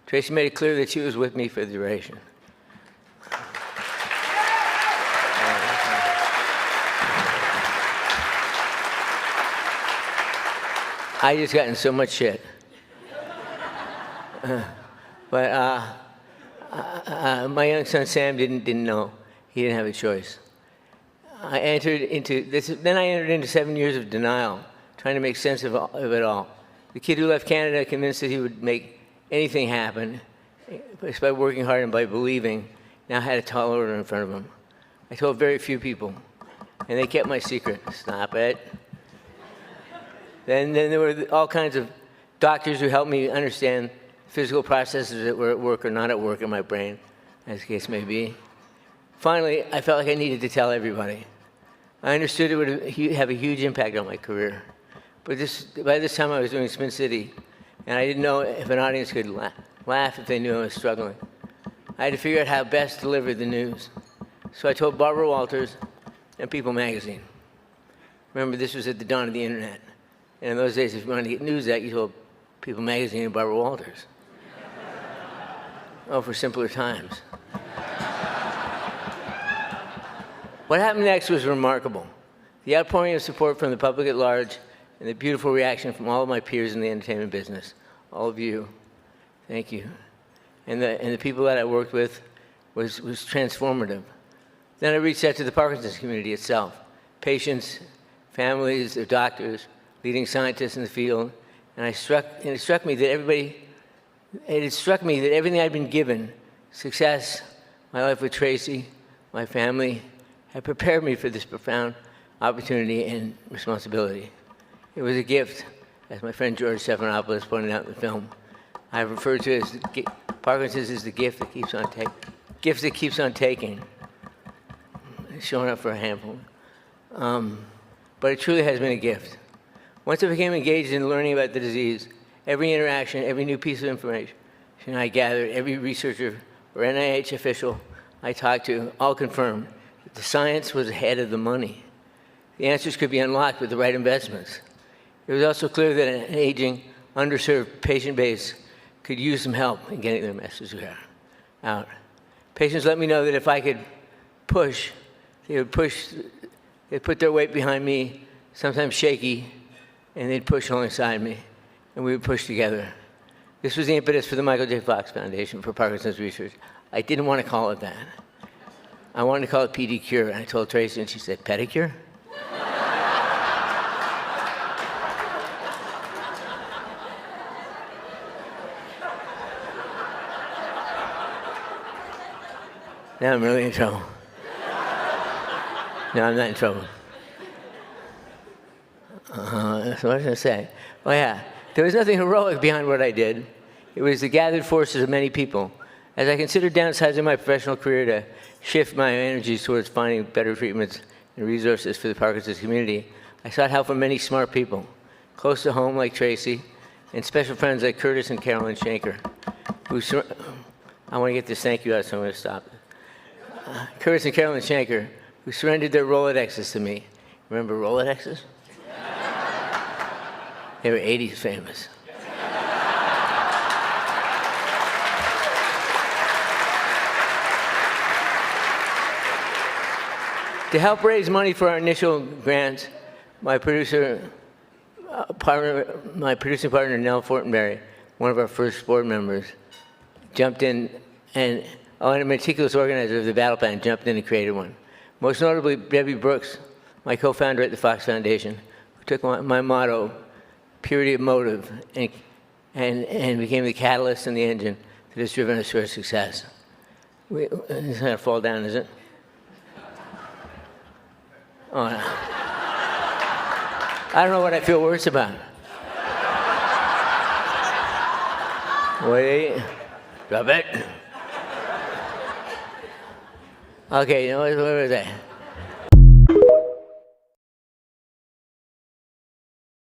Tracy made it clear that she was with me for the duration. I just gotten so much shit. But my young son Sam didn't know. He didn't have a choice. I entered into 7 years of denial, trying to make sense of it all. The kid who left Canada convinced that he would make anything happen, just by working hard and by believing, now had a tall order in front of him. I told very few people, and they kept my secret. Stop it. Then there were all kinds of doctors who helped me understand physical processes that were at work or not at work in my brain, as the case may be. Finally, I felt like I needed to tell everybody. I understood it would have a huge impact on my career. But by this time, I was doing Spin City, and I didn't know if an audience could laugh if they knew I was struggling. I had to figure out how best to deliver the news. So I told Barbara Walters and People magazine. Remember, this was at the dawn of the internet. And in those days, if you wanted to get news out, you told People magazine and Barbara Walters. Oh, for simpler times. What happened next was remarkable. The outpouring of support from the public at large and the beautiful reaction from all of my peers in the entertainment business. All of you, thank you. And the people that I worked with was transformative. Then I reached out to the Parkinson's community itself, patients, families, their doctors, leading scientists in the field, and it struck me that everything I'd been given, success, my life with Tracy, my family, had prepared me for this profound opportunity and responsibility. It was a gift, as my friend George Stephanopoulos pointed out in the film. I referred to it as Parkinson's is the gift that keeps on taking. Gift that keeps on taking. Showing up for a handful. But it truly has been a gift. Once I became engaged in learning about the disease, every interaction, every new piece of information I gathered, every researcher or NIH official I talked to, all confirmed that the science was ahead of the money. The answers could be unlocked with the right investments. It was also clear that an aging, underserved patient base could use some help in getting their message out. Patients let me know that if I could push, they'd put their weight behind me, sometimes shaky, and they'd push alongside me, and we would push together. This was the impetus for the Michael J. Fox Foundation for Parkinson's Research. I didn't want to call it that. I wanted to call it PD Cure, and I told Tracy, and she said, pedicure? Now I'm really in trouble. No, I'm not in trouble. So what was I going to say? Oh, yeah. There was nothing heroic behind what I did. It was the gathered forces of many people. As I considered downsizing my professional career to shift my energies towards finding better treatments and resources for the Parkinson's community, I sought help from many smart people, close to home like Tracy, and special friends like Curtis and Carolyn Shanker. I want to get this thank you out, so I'm going to stop. Curtis and Carolyn Shanker, who surrendered their Rolodexes to me. Remember Rolodexes? They were 80s famous. To help raise money for our initial grant, my producing partner, Nell Fortenberry, one of our first board members, jumped in, and a meticulous organizer of the battle plan jumped in and created one. Most notably, Debbie Brooks, my co-founder at the Fox Foundation, who took my motto, purity of motive, and became the catalyst and the engine that has driven us to our success. It's not going to fall down, is it? Oh, no. I don't know what I feel worse about. Wait. Drop it. Okay, you know what was that?